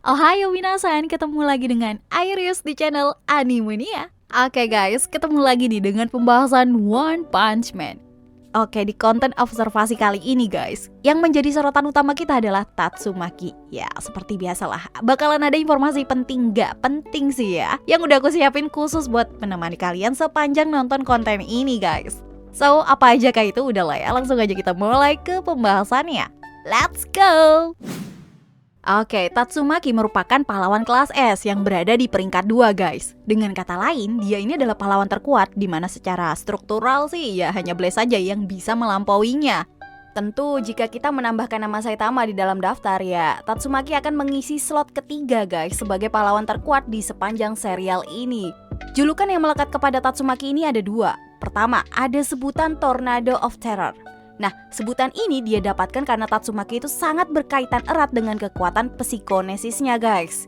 Ohayo minasan, ketemu lagi dengan Iris di channel Animania. Oke guys, ketemu lagi nih dengan pembahasan One Punch Man. Oke, di konten observasi kali ini guys, yang menjadi sorotan utama kita adalah Tatsumaki. Ya, seperti biasalah, bakalan ada informasi penting gak penting sih ya, yang udah aku siapin khusus buat menemani kalian sepanjang nonton konten ini guys. So, apa aja kah itu? Udah lah ya, langsung aja kita mulai ke pembahasannya. Let's go! Oke, Tatsumaki merupakan pahlawan kelas S yang berada di peringkat 2 guys. Dengan kata lain, dia ini adalah pahlawan terkuat di mana secara struktural sih ya hanya Blaze saja yang bisa melampauinya. Tentu jika kita menambahkan nama Saitama di dalam daftar ya, Tatsumaki akan mengisi slot ketiga guys sebagai pahlawan terkuat di sepanjang serial ini. Julukan yang melekat kepada Tatsumaki ini ada dua. Pertama, ada sebutan Tornado of Terror. Nah, sebutan ini dia dapatkan karena Tatsumaki itu sangat berkaitan erat dengan kekuatan psikonesisnya guys.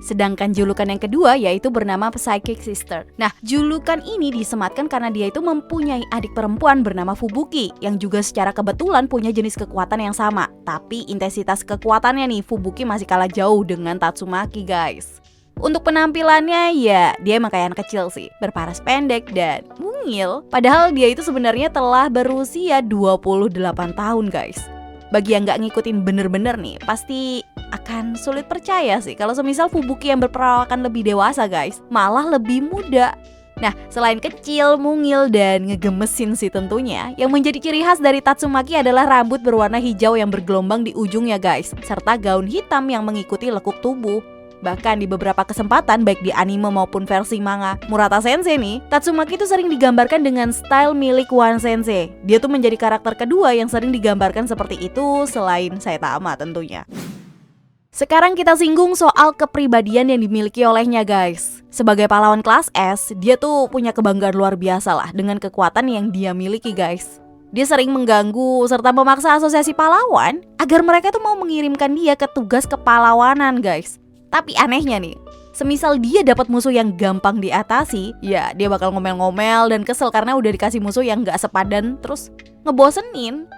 Sedangkan julukan yang kedua yaitu bernama Psychic Sister. Nah, julukan ini disematkan karena dia itu mempunyai adik perempuan bernama Fubuki yang juga secara kebetulan punya jenis kekuatan yang sama. Tapi intensitas kekuatannya nih, Fubuki masih kalah jauh dengan Tatsumaki guys. Untuk penampilannya ya dia emang kayak anak kecil sih, berparas pendek dan mungil. Padahal dia itu sebenarnya telah berusia 28 tahun guys. Bagi yang gak ngikutin bener-bener nih, pasti akan sulit percaya sih kalau semisal Fubuki yang berperawakan lebih dewasa guys, malah lebih muda. Nah, selain kecil, mungil, dan ngegemesin sih tentunya, yang menjadi ciri khas dari Tatsumaki adalah rambut berwarna hijau yang bergelombang di ujungnya guys, serta gaun hitam yang mengikuti lekuk tubuh. Bahkan di beberapa kesempatan baik di anime maupun versi manga Murata Sensei nih, Tatsumaki itu sering digambarkan dengan style milik One Sensei. Dia tuh menjadi karakter kedua yang sering digambarkan seperti itu selain Saitama tentunya. Sekarang kita singgung soal kepribadian yang dimiliki olehnya guys. Sebagai pahlawan kelas S, dia tuh punya kebanggaan luar biasa lah dengan kekuatan yang dia miliki guys. Dia sering mengganggu serta memaksa asosiasi pahlawan agar mereka tuh mau mengirimkan dia ke tugas kepahlawanan guys. Tapi anehnya nih, semisal dia dapat musuh yang gampang diatasi, ya dia bakal ngomel-ngomel dan kesel karena udah dikasih musuh yang gak sepadan terus ngebosenin.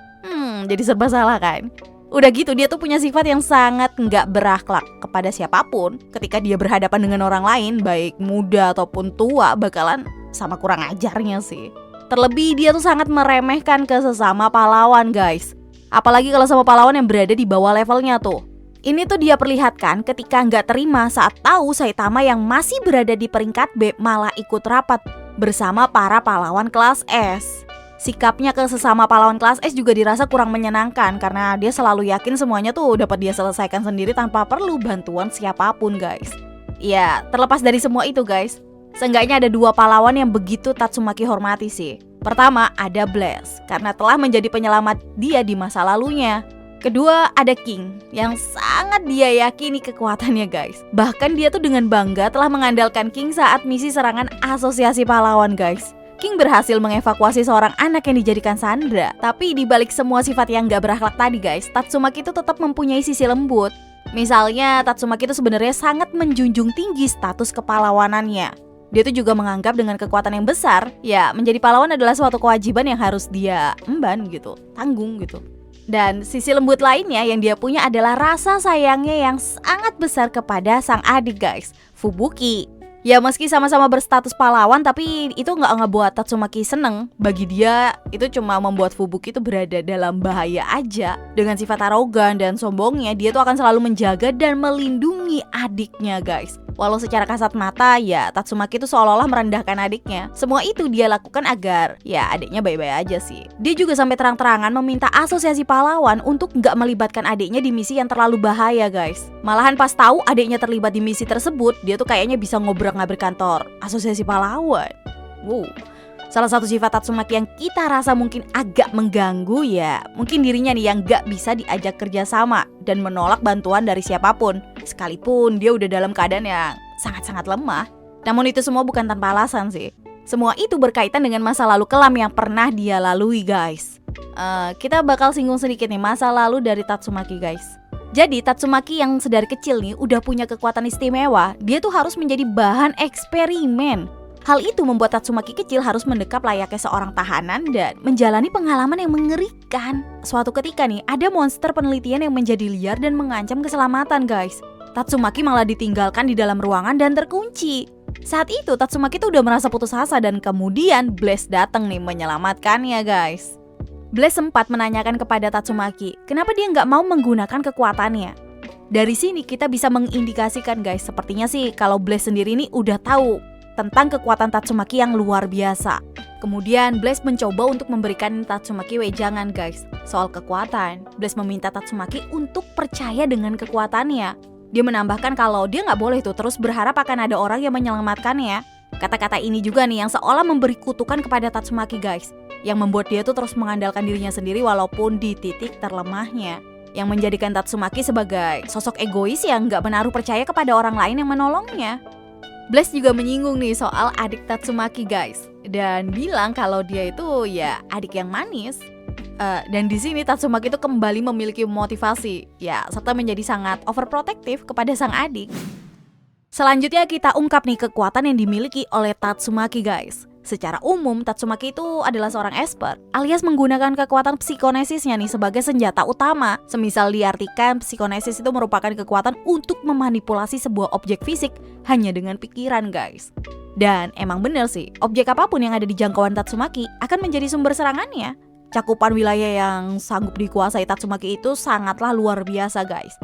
Jadi serba salah kan? Udah gitu dia tuh punya sifat yang sangat gak berakhlak kepada siapapun. Ketika dia berhadapan dengan orang lain, baik muda ataupun tua, bakalan sama kurang ajarnya sih. Terlebih dia tuh sangat meremehkan ke sesama pahlawan guys. Apalagi kalau sama pahlawan yang berada di bawah levelnya tuh. Ini tuh dia perlihatkan ketika nggak terima saat tahu Saitama yang masih berada di peringkat B malah ikut rapat bersama para pahlawan kelas S. Sikapnya ke sesama pahlawan kelas S juga dirasa kurang menyenangkan karena dia selalu yakin semuanya tuh dapat dia selesaikan sendiri tanpa perlu bantuan siapapun guys. Ya, terlepas dari semua itu guys, seenggaknya ada dua pahlawan yang begitu Tatsumaki hormati sih. Pertama ada Blaze karena telah menjadi penyelamat dia di masa lalunya. Kedua ada King yang sangat dia yakini kekuatannya guys. Bahkan dia tuh dengan bangga telah mengandalkan King saat misi serangan asosiasi pahlawan guys. King berhasil mengevakuasi seorang anak yang dijadikan sandera. Tapi dibalik semua sifat yang gak berakhlak tadi guys, Tatsumaki itu tetap mempunyai sisi lembut. Misalnya Tatsumaki itu sebenarnya sangat menjunjung tinggi status kepahlawanannya. Dia tuh juga menganggap dengan kekuatan yang besar, ya menjadi pahlawan adalah suatu kewajiban yang harus dia emban gitu, tanggung gitu. Dan sisi lembut lainnya yang dia punya adalah rasa sayangnya yang sangat besar kepada sang adik guys, Fubuki. Ya meski sama-sama berstatus pahlawan tapi itu gak ngebuat Tatsumaki seneng. Bagi dia itu cuma membuat Fubuki itu berada dalam bahaya aja. Dengan sifat arogan dan sombongnya dia tuh akan selalu menjaga dan melindungi adiknya guys. Walau secara kasat mata ya Tatsumaki itu seolah-olah merendahkan adiknya. Semua itu dia lakukan agar ya adiknya baik-baik aja sih. Dia juga sampai terang-terangan meminta asosiasi pahlawan untuk gak melibatkan adiknya di misi yang terlalu bahaya guys. Malahan pas tahu adiknya terlibat di misi tersebut, dia tuh kayaknya bisa ngobrak-ngabrik kantor asosiasi pahlawan. Wow. Salah satu sifat Tatsumaki yang kita rasa mungkin agak mengganggu ya mungkin dirinya nih yang gak bisa diajak kerjasama dan menolak bantuan dari siapapun. Sekalipun dia udah dalam keadaan yang sangat-sangat lemah. Namun itu semua bukan tanpa alasan sih. Semua itu berkaitan dengan masa lalu kelam yang pernah dia lalui guys. Kita bakal singgung sedikit nih masa lalu dari Tatsumaki guys. Jadi Tatsumaki yang sedari kecil nih udah punya kekuatan istimewa. Dia tuh harus menjadi bahan eksperimen. Hal itu membuat Tatsumaki kecil harus mendekap layaknya seorang tahanan dan menjalani pengalaman yang mengerikan. Suatu ketika nih, ada monster penelitian yang menjadi liar dan mengancam keselamatan guys. Tatsumaki malah ditinggalkan di dalam ruangan dan terkunci. Saat itu Tatsumaki tuh udah merasa putus asa dan kemudian Blaze datang nih menyelamatkannya guys. Blaze sempat menanyakan kepada Tatsumaki, kenapa dia nggak mau menggunakan kekuatannya. Dari sini kita bisa mengindikasikan guys, sepertinya sih kalau Blaze sendiri ini udah tahu tentang kekuatan Tatsumaki yang luar biasa. Kemudian Blaze mencoba untuk memberikan Tatsumaki wejangan guys soal kekuatan. Blaze meminta Tatsumaki untuk percaya dengan kekuatannya. Dia menambahkan kalau dia nggak boleh tuh terus berharap akan ada orang yang menyelamatkannya. Kata-kata ini juga nih yang seolah memberi kutukan kepada Tatsumaki guys, yang membuat dia tuh terus mengandalkan dirinya sendiri walaupun di titik terlemahnya, yang menjadikan Tatsumaki sebagai sosok egois yang nggak menaruh percaya kepada orang lain yang menolongnya. Blaze juga menyinggung nih soal adik Tatsumaki guys, dan bilang kalau dia itu ya adik yang manis. Dan di sini Tatsumaki itu kembali memiliki motivasi, ya, serta menjadi sangat overprotective kepada sang adik. Selanjutnya kita ungkap nih kekuatan yang dimiliki oleh Tatsumaki guys. Secara umum Tatsumaki itu adalah seorang expert, alias menggunakan kekuatan psikonesisnya nih sebagai senjata utama. Semisal diartikan psikonesis itu merupakan kekuatan untuk memanipulasi sebuah objek fisik hanya dengan pikiran guys. Dan emang bener sih, objek apapun yang ada di jangkauan Tatsumaki akan menjadi sumber serangannya. Cakupan wilayah yang sanggup dikuasai Tatsumaki itu sangatlah luar biasa guys.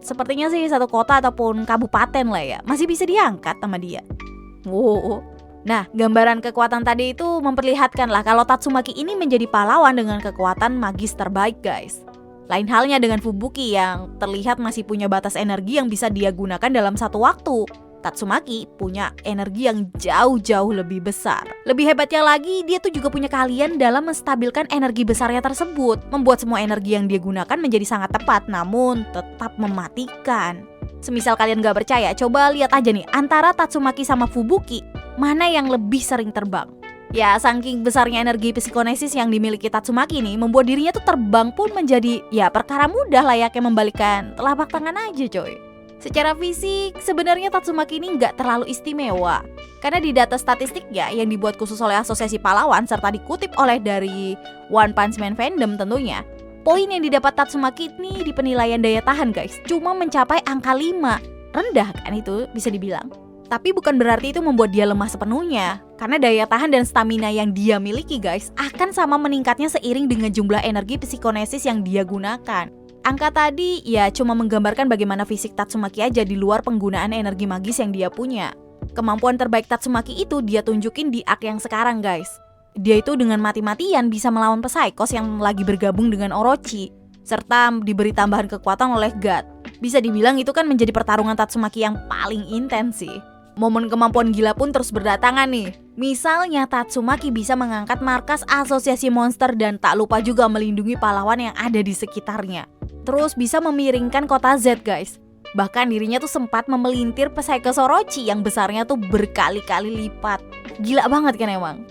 Sepertinya sih satu kota ataupun kabupaten lah ya, masih bisa diangkat sama dia. Wow. Nah, gambaran kekuatan tadi itu memperlihatkan lah kalau Tatsumaki ini menjadi pahlawan dengan kekuatan magis terbaik guys. Lain halnya dengan Fubuki yang terlihat masih punya batas energi yang bisa dia gunakan dalam satu waktu. Tatsumaki punya energi yang jauh-jauh lebih besar. Lebih hebatnya lagi, dia tuh juga punya keahlian dalam menstabilkan energi besarnya tersebut, membuat semua energi yang dia gunakan menjadi sangat tepat, namun tetap mematikan. Semisal kalian gak percaya, coba lihat aja nih, antara Tatsumaki sama Fubuki, mana yang lebih sering terbang? Ya, saking besarnya energi psikonesis yang dimiliki Tatsumaki nih, membuat dirinya tuh terbang pun menjadi ya perkara mudah layaknya membalikkan telapak tangan aja coy. Secara fisik, sebenarnya Tatsumaki ini nggak terlalu istimewa. Karena di data statistik ya yang dibuat khusus oleh Asosiasi Pahlawan serta dikutip oleh dari One Punch Man fandom tentunya, poin yang didapat Tatsumaki ini di penilaian daya tahan guys, cuma mencapai angka 5. Rendah kan itu bisa dibilang. Tapi bukan berarti itu membuat dia lemah sepenuhnya. Karena daya tahan dan stamina yang dia miliki guys akan sama meningkatnya seiring dengan jumlah energi psikonesis yang dia gunakan. Angka tadi ya cuma menggambarkan bagaimana fisik Tatsumaki aja di luar penggunaan energi magis yang dia punya. Kemampuan terbaik Tatsumaki itu dia tunjukin di arc yang sekarang guys. Dia itu dengan mati-matian bisa melawan Psychos yang lagi bergabung dengan Orochi, serta diberi tambahan kekuatan oleh God. Bisa dibilang itu kan menjadi pertarungan Tatsumaki yang paling intens sih. Momen kemampuan gila pun terus berdatangan nih. Misalnya Tatsumaki bisa mengangkat markas asosiasi monster dan tak lupa juga melindungi pahlawan yang ada di sekitarnya. Terus bisa memiringkan kota Z guys. Bahkan dirinya tuh sempat memelintir Psychos Orochi yang besarnya tuh berkali-kali lipat. Gila banget kan emang.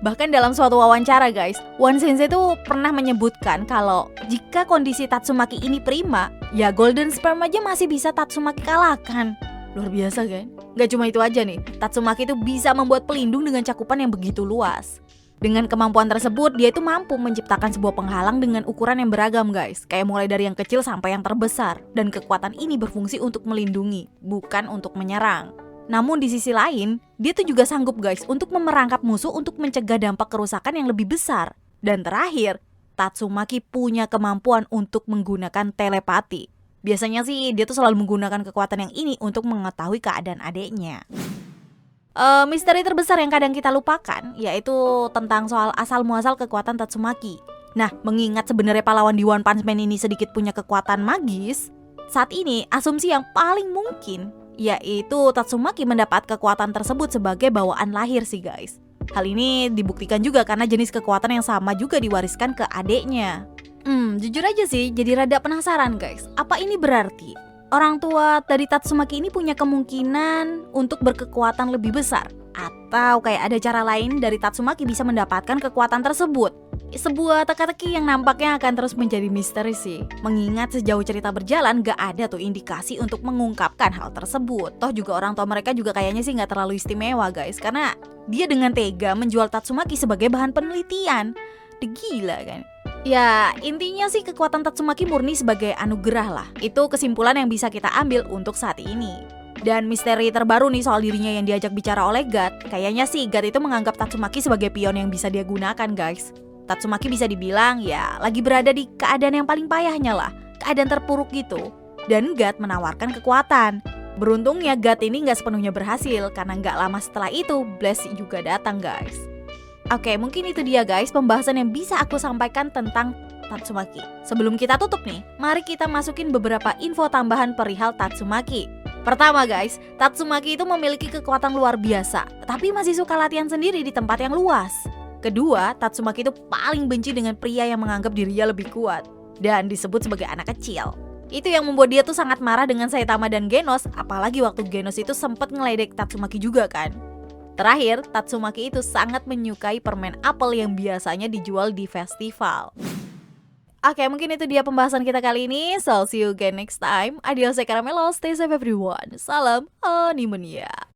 Bahkan dalam suatu wawancara guys, One Sensei tuh pernah menyebutkan kalau jika kondisi Tatsumaki ini prima, ya Golden Sperm aja masih bisa Tatsumaki kalahkan. Luar biasa kan? Gak cuma itu aja nih, Tatsumaki itu bisa membuat pelindung dengan cakupan yang begitu luas. Dengan kemampuan tersebut, dia itu mampu menciptakan sebuah penghalang dengan ukuran yang beragam guys. Kayak mulai dari yang kecil sampai yang terbesar. Dan kekuatan ini berfungsi untuk melindungi, bukan untuk menyerang. Namun di sisi lain, dia tuh juga sanggup guys untuk memerangkap musuh untuk mencegah dampak kerusakan yang lebih besar. Dan terakhir, Tatsumaki punya kemampuan untuk menggunakan telepati. Biasanya sih dia tuh selalu menggunakan kekuatan yang ini untuk mengetahui keadaan adiknya. Misteri terbesar yang kadang kita lupakan yaitu tentang soal asal-muasal kekuatan Tatsumaki. Nah, mengingat sebenarnya pahlawan di One Punch Man ini sedikit punya kekuatan magis, saat ini asumsi yang paling mungkin yaitu Tatsumaki mendapat kekuatan tersebut sebagai bawaan lahir sih guys. Hal ini dibuktikan juga karena jenis kekuatan yang sama juga diwariskan ke adiknya. Jujur aja sih jadi rada penasaran guys. Apa ini berarti orang tua dari Tatsumaki ini punya kemungkinan untuk berkekuatan lebih besar? Atau kayak ada cara lain dari Tatsumaki bisa mendapatkan kekuatan tersebut? Sebuah teka-teki yang nampaknya akan terus menjadi misteri sih. Mengingat sejauh cerita berjalan gak ada tuh indikasi untuk mengungkapkan hal tersebut. Toh juga orang tua mereka juga kayaknya sih gak terlalu istimewa guys. Karena dia dengan tega menjual Tatsumaki sebagai bahan penelitian. Gila kan? Ya, intinya sih kekuatan Tatsumaki murni sebagai anugerah lah. Itu kesimpulan yang bisa kita ambil untuk saat ini. Dan misteri terbaru nih soal dirinya yang diajak bicara oleh God, kayaknya sih God itu menganggap Tatsumaki sebagai pion yang bisa dia gunakan, guys. Tatsumaki bisa dibilang ya lagi berada di keadaan yang paling payahnya lah, keadaan terpuruk gitu. Dan God menawarkan kekuatan. Beruntungnya God ini nggak sepenuhnya berhasil, karena nggak lama setelah itu Bless juga datang, guys. Oke, mungkin itu dia guys pembahasan yang bisa aku sampaikan tentang Tatsumaki. Sebelum kita tutup nih, mari kita masukin beberapa info tambahan perihal Tatsumaki. Pertama guys, Tatsumaki itu memiliki kekuatan luar biasa, tapi masih suka latihan sendiri di tempat yang luas. Kedua, Tatsumaki itu paling benci dengan pria yang menganggap dirinya lebih kuat dan disebut sebagai anak kecil. Itu yang membuat dia tuh sangat marah dengan Saitama dan Genos, apalagi waktu Genos itu sempat ngeledek Tatsumaki juga kan. Terakhir, Tatsumaki itu sangat menyukai permen apel yang biasanya dijual di festival. Oke, mungkin itu dia pembahasan kita kali ini. So, see you again next time. Adios, caramelo, stay safe everyone. Salam Animania.